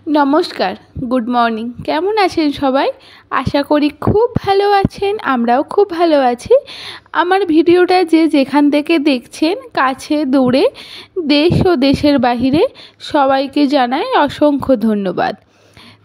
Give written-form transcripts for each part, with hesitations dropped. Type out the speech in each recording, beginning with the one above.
नमस्कार good morning केमन आছেন সবাই आशा करी खूब भालो आছেন আমরাও खूब भालो आছি। আমার ভিডিওটা যে যেখান থেকে দেখছেন কাছে দূরে দেশ ও দেশের বাইরে সবাইকে জানাই অসংখ্য ধন্যবাদ।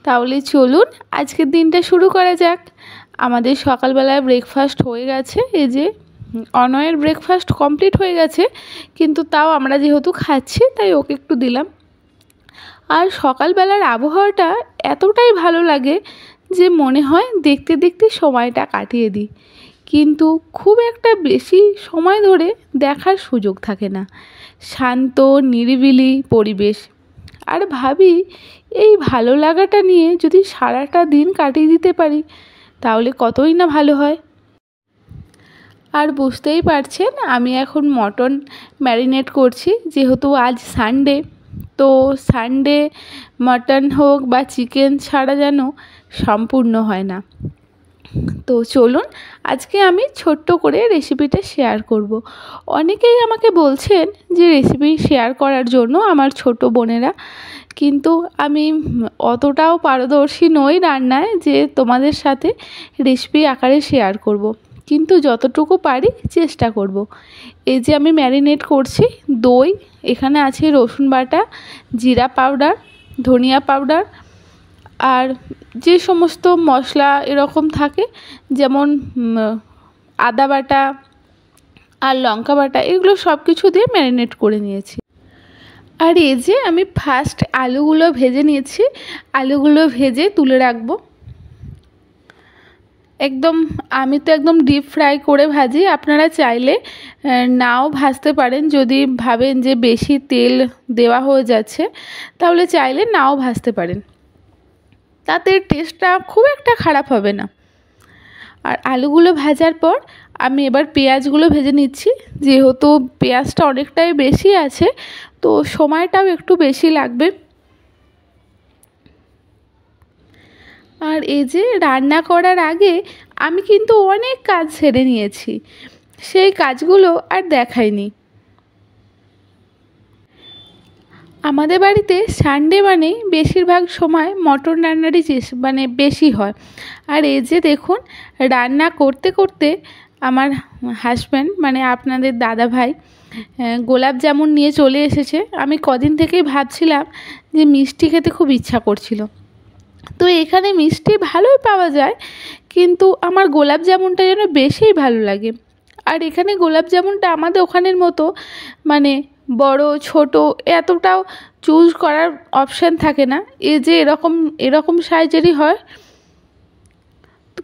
তাহলে চলুন আজকের দিনটা শুরু করা যাক। আমাদের সকালবেলায় ব্রেকফাস্ট হয়ে গেছে, এই যে অনয়ের ব্রেকফাস্ট কমপ্লিট হয়ে গেছে, কিন্তু তাও আমরা যেহেতু খাচ্ছি তাই ওকে একটু দিলাম। আর সকালবেলার আবহাওয়াটা এতটাই ভালো লাগে যে মনে হয় দেখতে দেখতে সময়টা কাটিয়ে দিই, কিন্তু খুব একটা বেশি সময় ধরে দেখার সুযোগ থাকে না। শান্ত নিরিবিলি পরিবেশ, আর ভাবি এই ভালো লাগাটা নিয়ে যদি সারাটা দিন কাটিয়ে দিতে পারি তাহলে কতই না ভালো হয়। আর বুঝতেই পারছেন আমি এখন মটন ম্যারিনেট করছি, যেহেতু আজ সানডে, তো সানডে মটন হোক বা চিকেন ছাড়া যেন সম্পূর্ণ হয় না। তো চলুন আজকে আমি ছোট্ট করে রেসিপিটা শেয়ার করব। অনেকেই আমাকে বলছেন যে রেসিপি শেয়ার করার জন্য আমার ছোট বোনেরা, কিন্তু আমি অতটাও পারদর্শী নই রান্নায় যে তোমাদের সাথে রেসিপি আকারে শেয়ার করব, কিন্তু যতটুকু পারি চেষ্টা করব। এই যে আমি ম্যারিনেট করছি দই, এখানে আছে রসুন বাটা, জিরা পাউডার, ধনিয়া পাউডার, আর যে সমস্ত মশলা এরকম থাকে যেমন আদা বাটা আর লঙ্কা বাটা, এগুলো সব কিছু দিয়ে ম্যারিনেট করে নিয়েছি। আর এই যে আমি ফার্স্ট আলুগুলো ভেজে নিয়েছি, আলুগুলো ভেজে তুলে রাখবো। একদম আমি তো একদম ডিপ ফ্রাই করে ভাজি, আপনারা চাইলে নাও ভাজতে পারেন। যদি ভাবেন যে বেশি তেল দেওয়া হয়ে যাচ্ছে তাহলে চাইলে নাও ভাজতে পারেন, তাতে টেস্টটা খুব একটা খারাপ হবে না। আর আলুগুলো ভাজার পর আমি এবার পেঁয়াজগুলো ভেজে নিচ্ছি, যেহেতু পেঁয়াজটা অনেকটাই বেশি আছে তো সময়টাও একটু বেশি লাগবে। আর এই যে রান্না করার আগে আমি কিন্তু অনেক কাজ সেরে নিয়েছি, সেই কাজগুলো আর দেখাইনি। আমাদের বাড়িতে সানডে মানে বেশিরভাগ সময় মটন রান্নারই বেশি হয়। আর এই যে দেখুন রান্না করতে করতে আমার হাজব্যান্ড মানে আপনাদের দাদা ভাই গোলাপ জামুন নিয়ে চলে এসেছে। আমি কদিন থেকেই ভাবছিলাম যে মিষ্টি খেতে খুব ইচ্ছা করছিল, তো এখানে মিষ্টি ভালোই পাওয়া যায়, কিন্তু আমার গোলাপ জামুনটা যেন বেশিই ভালো লাগে। আর এখানে গোলাপ জামুনটা আমাদের ওখানের মতো মানে বড় ছোট এতটাও চুজ করার অপশান থাকে না, এই যে এরকম সাইজেরই হয়,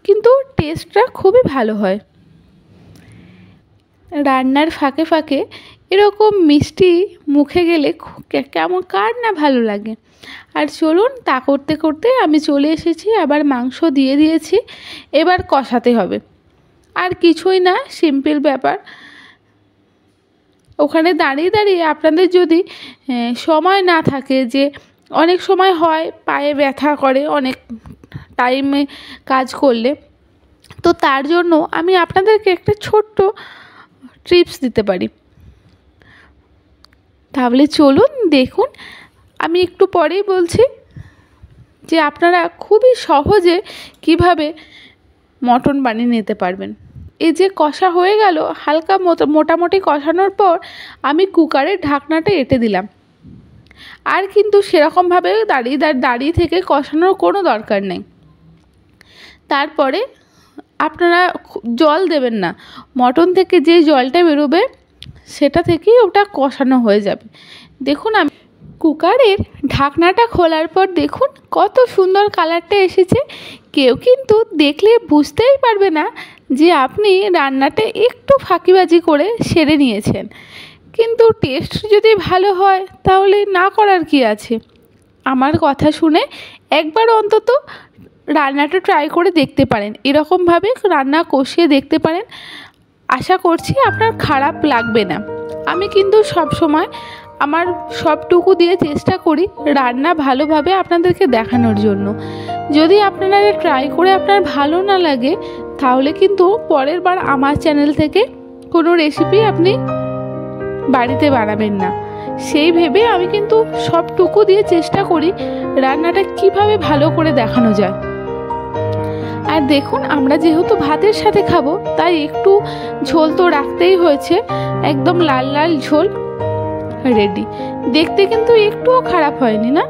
কিন্তু টেস্টটা খুবই ভালো হয়। রান্নার ফাঁকে ফাঁকে এরকম মিষ্টি মুখে গেলে কেমন কার না ভালো লাগে। আর চলুন তা করতে করতে আমি চলে এসেছি, আবার মাংস দিয়ে দিয়েছি, এবার কষাতে হবে। আর কিছুই না, সিম্পল ব্যাপার। ওখানে দাঁড়িয়ে দাঁড়িয়ে আপনাদের যদি সময় না থাকে, যে অনেক সময় হয় পায়ে ব্যথা করে অনেক টাইমে কাজ করলে, তো তার জন্য আমি আপনাদেরকে একটা ছোট্ট টিপস দিতে পারি। তাহলে চলুন দেখুন, আমি একটু পরেই বলছি যে আপনারা খুবই সহজে কিভাবে মটন বানিয়ে নিতে পারবেন। এই যে কষা হয়ে গেল, হালকা মোটামুটি কষানোর পর আমি কুকারের ঢাকনাটা এঁটে দিলাম। আর কিন্তু সেরকমভাবে দাঁড়িয়ে থেকে কষানোর কোনো দরকার নেই। তারপরে আপনারা জল দেবেন না, মটন থেকে যে জলটা বেরোবে সেটা থেকেই ওটা কষানো হয়ে যাবে। দেখুন আমি কুকারের ঢাকনাটা খোলার পর দেখুন কত সুন্দর কালারটা এসেছে। কেউ কিন্তু দেখলে বুঝতেই পারবে না যে আপনি রান্নাটা একটু ফাঁকিবাজি করে সেরে নিয়েছেন, কিন্তু টেস্ট যদি ভালো হয় তাহলে না করার কি আছে। আমার কথা শুনে একবার অন্তত রান্নাটা ট্রাই করে দেখতে পারেন, এরকমভাবে রান্না কষিয়ে দেখতে পারেন। আশা করছি আপনার খারাপ লাগবে না। আমি কিন্তু সব সময় আমার সবটুকু দিয়ে চেষ্টা করি রান্না ভালোভাবে আপনাদেরকে দেখানোর জন্য। যদি আপনারা ট্রাই করে আপনার ভালো না লাগে তাহলে কিন্তু পরের বার আমার চ্যানেল থেকে কোনো রেসিপি আপনি বাড়িতে বানাবেন না। সেই ভেবে আমি কিন্তু সবটুকু দিয়ে চেষ্টা করি রান্নাটা কিভাবে ভালো করে দেখানো যায়। আর দেখুন, আমরা যেহেতু ভাতের সাথে খাবো তাই একটু ঝোল তো রাখতেই হয়েছে। একদম লাল লাল ঝোল রেডি। দেখতে কিন্তু একটুও খারাপ হয়নি না?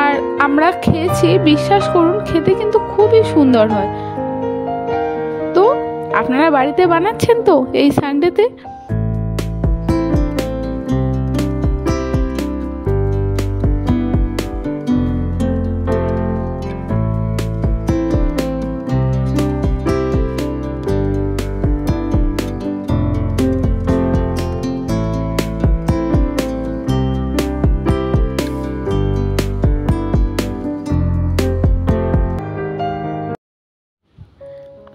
আর আমরা খেয়েছি, বিশ্বাস করুন খেতে কিন্তু খুবই সুন্দর হয়। তো আপনারা বাড়িতে বানাচ্ছেন তো এই সানডেতে?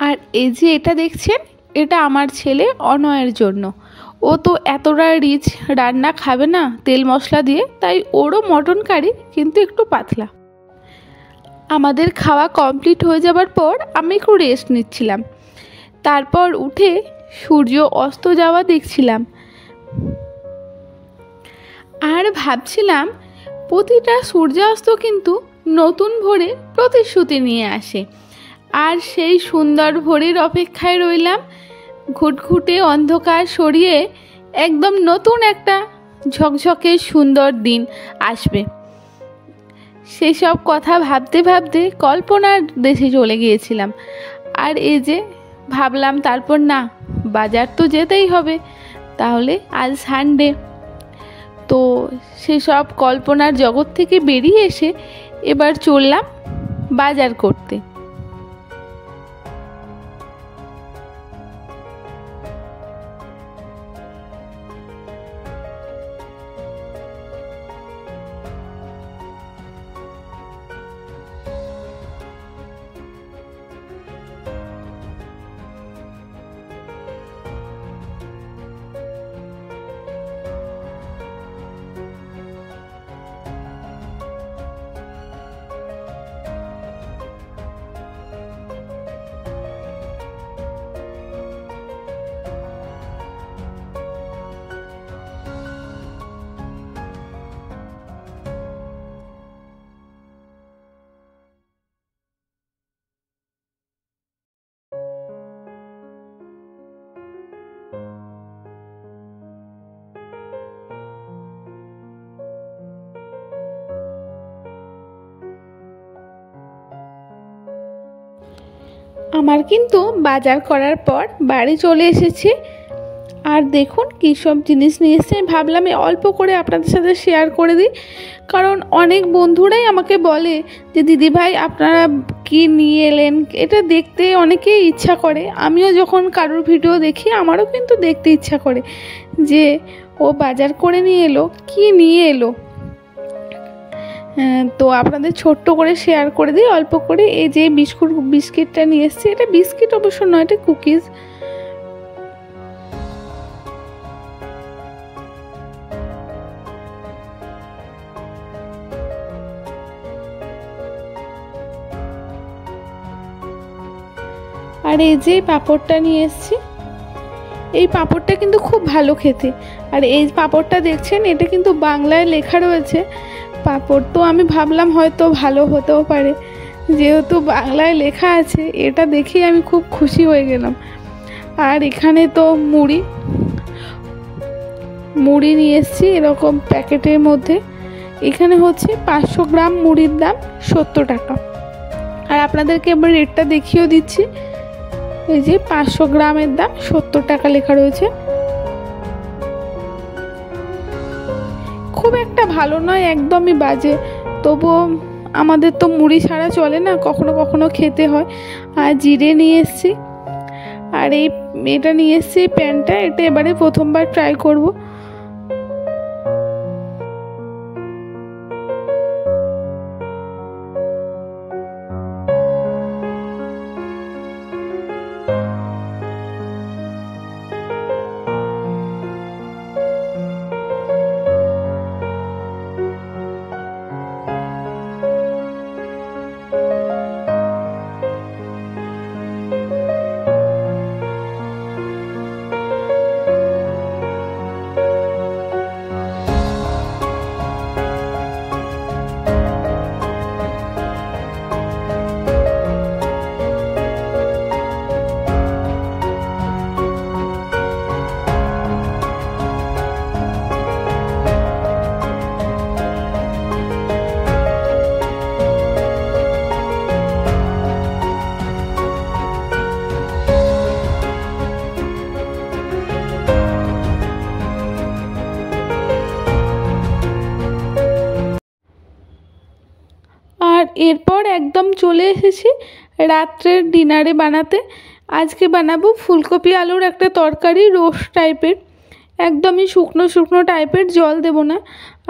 আর এই যে এটা দেখছেন, এটা আমার ছেলে অনয়ের জন্য। ও তো এতটা রিচ রান্না খাবে না তেল মশলা দিয়ে, তাই ওরও মটন কারি, কিন্তু একটু পাতলা। আমাদের খাওয়া কমপ্লিট হয়ে যাবার পর আমি একটু রেস্ট নিচ্ছিলাম। তারপর উঠে সূর্য অস্ত যাওয়া দেখছিলাম আর ভাবছিলাম প্রতিটা সূর্যাস্ত কিন্তু নতুন ভোরে প্রতিশ্রুতি নিয়ে আসে। আর সেই সুন্দর ভোরের অপেক্ষায় রইলাম। ঘুটঘুটে অন্ধকার সরিয়ে একদম নতুন একটা ঝকঝকে সুন্দর দিন আসবে, সেই সব কথা ভাবতে ভাবতে কল্পনার দেশে চলে গিয়েছিলাম। আর এই যে ভাবলাম তারপর না, বাজার তো যেতেই হবে, তাহলে আজ সানডে। তো সেসব কল্পনার জগৎ থেকে বেরিয়ে এসে এবার চললাম বাজার করতে। আমার কিন্তু বাজার করার পর বাড়ি চলে এসেছি। আর দেখুন কী সব জিনিস নিয়ে এসেছি। আমি ভাবলাম অল্প করে আপনাদের সাথে শেয়ার করে দিই, কারণ অনেক বন্ধুরাই আমাকে বলে যে দিদিভাই আপনারা কি নিয়ে এলেন, এটা দেখতে অনেকেই ইচ্ছা করে। আমিও যখন কারোর ভিডিও দেখি আমারও কিন্তু দেখতে ইচ্ছা করে যে ও বাজার করে নিয়ে এলো, কি নিয়ে এলো। তো আপনাদের ছোট্ট করে শেয়ার করে দিই অল্প করে। এই যে বিস্কিটটা নিয়ে এসেছি, এটা বিস্কিট অবশ্য নয়, এটা কুকিজ। আর এই যে পাঁপড়টা নিয়ে এসেছি, এই পাঁপড়টা কিন্তু খুব ভালো খেতে। আর এই পাঁপড়টা দেখছেন, এটা কিন্তু বাংলায় লেখা রয়েছে পাঁপড়। তো আমি ভাবলাম হয়তো ভালো হতেও পারে, যেহেতু বাংলায় লেখা আছে, এটা দেখেই আমি খুব খুশি হয়ে গেলাম। আর এখানে তো মুড়ি নিয়ে এসেছি এরকম প্যাকেটের মধ্যে। এখানে হচ্ছে 500 গ্রাম মুড়ির দাম 70 টাকা। আর আপনাদেরকে এবার রেটটা দেখিয়েও দিচ্ছি। এই যে 500 গ্রামের দাম 70 টাকা লেখা রয়েছে। খুব একটা ভালো নয়, একদমই বাজে। তবুও আমাদের তো মুড়ি ছাড়া চলে না, কখনো কখনো খেতে হয়। আর জিরে নিয়ে এসেছি। আর এটা নিয়ে এসেছি প্যানটা, এটা এবারে প্রথমবার ট্রাই করব। এরপর একদম চলে এসেছি রাত্রের ডিনারে বানাতে। আজকে বানাবো ফুলকপি আলুর একটা তরকারি, রোস্ট টাইপের, একদমই শুকনো শুকনো টাইপের, জল দেব না।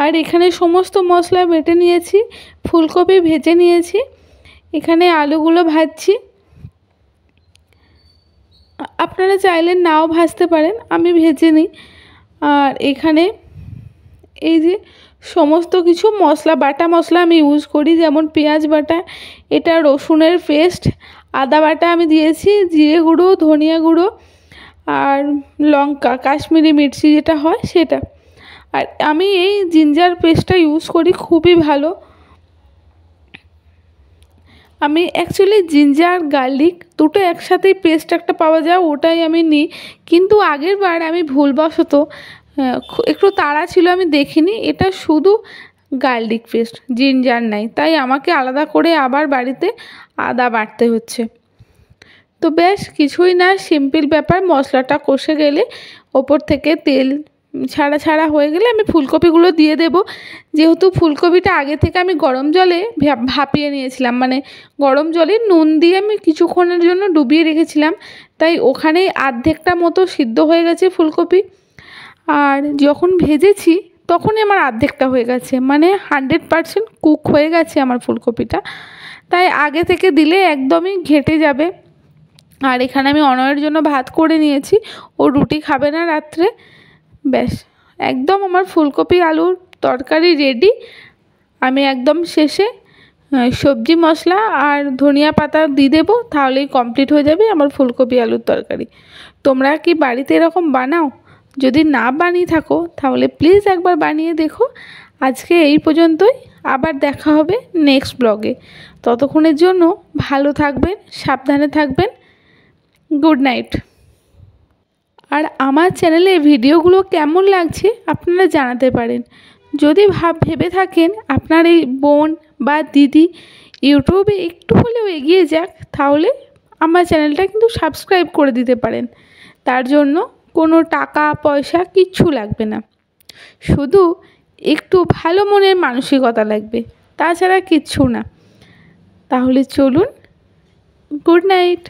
আর এখানে সমস্ত মশলা বেটে নিয়েছি, ফুলকপি ভেজে নিয়েছি, এখানে আলুগুলো ভাজছি। আপনারা চাইলে নাও ভাজতে পারেন, আমি ভেজে নিই। আর এখানে এই যে সমস্ত কিছু মশলা, বাটা মশলা আমি ইউজ করি, যেমন পেঁয়াজ বাটা, এটা রসুনের পেস্ট, আদা বাটা আমি দিয়েছি, জিরে গুঁড়ো, ধনিয়া গুঁড়ো আর লঙ্কা, কাশ্মীরি মির্চি যেটা হয় সেটা। আর আমি এই জিঞ্জার পেস্টটা ইউজ করি, খুবই ভালো। আমি অ্যাকচুয়ালি জিঞ্জার গার্লিক দুটো একসাথেই পেস্ট একটা পাওয়া যায়, ওটাই আমি নিই। কিন্তু আগের বার আমি ভুলবশত, একটু তাড়া ছিল, আমি দেখিনি এটা শুধু গার্লিক পেস্ট, জিঞ্জার নাই, তাই আমাকে আলাদা করে আবার বাড়িতে আদা বাটতে হচ্ছে। তো বেশ কিছুই না, সিম্পল ব্যাপার। মশলাটা কষে গেলে ওপর থেকে তেল ছাড়া ছাড়া হয়ে গেলে আমি ফুলকপিগুলো দিয়ে দেব। যেহেতু ফুলকপিটা আগে থেকে আমি গরম জলে ভাপিয়ে নিয়েছিলাম, মানে গরম জলে নুন দিয়ে আমি কিছুক্ষণের জন্য ডুবিয়ে রেখেছিলাম, তাই ওখানেই অর্ধেকটা মতো সিদ্ধ হয়ে গেছে ফুলকপি। আর যখন ভেজেছি তখনই আমার অর্ধেকটা হয়ে গেছে, মানে 100% কুক হয়ে গেছে আমার ফুলকপিটা। তাই আগে থেকে দিলে একদমই ঘেঁটে যাবে। আর এখানে আমি অনয়ের জন্য ভাত করে নিয়েছি, ও রুটি খাবে না রাত্রে। ব্যাস, একদম আমার ফুলকপি আলুর তরকারি রেডি। আমি একদম শেষে সবজি মশলা আর ধনিয়া পাতা দিয়ে দেবো, তাহলেই কমপ্লিট হয়ে যাবে আমার ফুলকপি আলুর তরকারি। তোমরা কি বাড়িতে এরকম বানাও? যদি না বানিয়ে থাকো তাহলে প্লিজ একবার বানিয়ে দেখো। আজকে এই পর্যন্তই, আবার দেখা হবে নেক্সট ব্লগে। ততক্ষণের জন্য ভালো থাকবেন, সাবধানে থাকবেন। Good night. আর আমার চ্যানেলে ভিডিওগুলো কেমন লাগছে আপনারা জানাতে পারেন। যদি ভেবে থাকেন আপনার এই বোন বা দিদি ইউটিউবে একটু হলেও এগিয়ে যাক, তাহলে আমার চ্যানেলটা কিন্তু সাবস্ক্রাইব করে দিতে পারেন। তার জন্য কোনো টাকা পয়সা কিচ্ছু লাগবে না, শুধু একটু ভালো মনের মানসিকতা লাগবে, তাছাড়া কিচ্ছু না। তাহলে চলুন, গুড নাইট।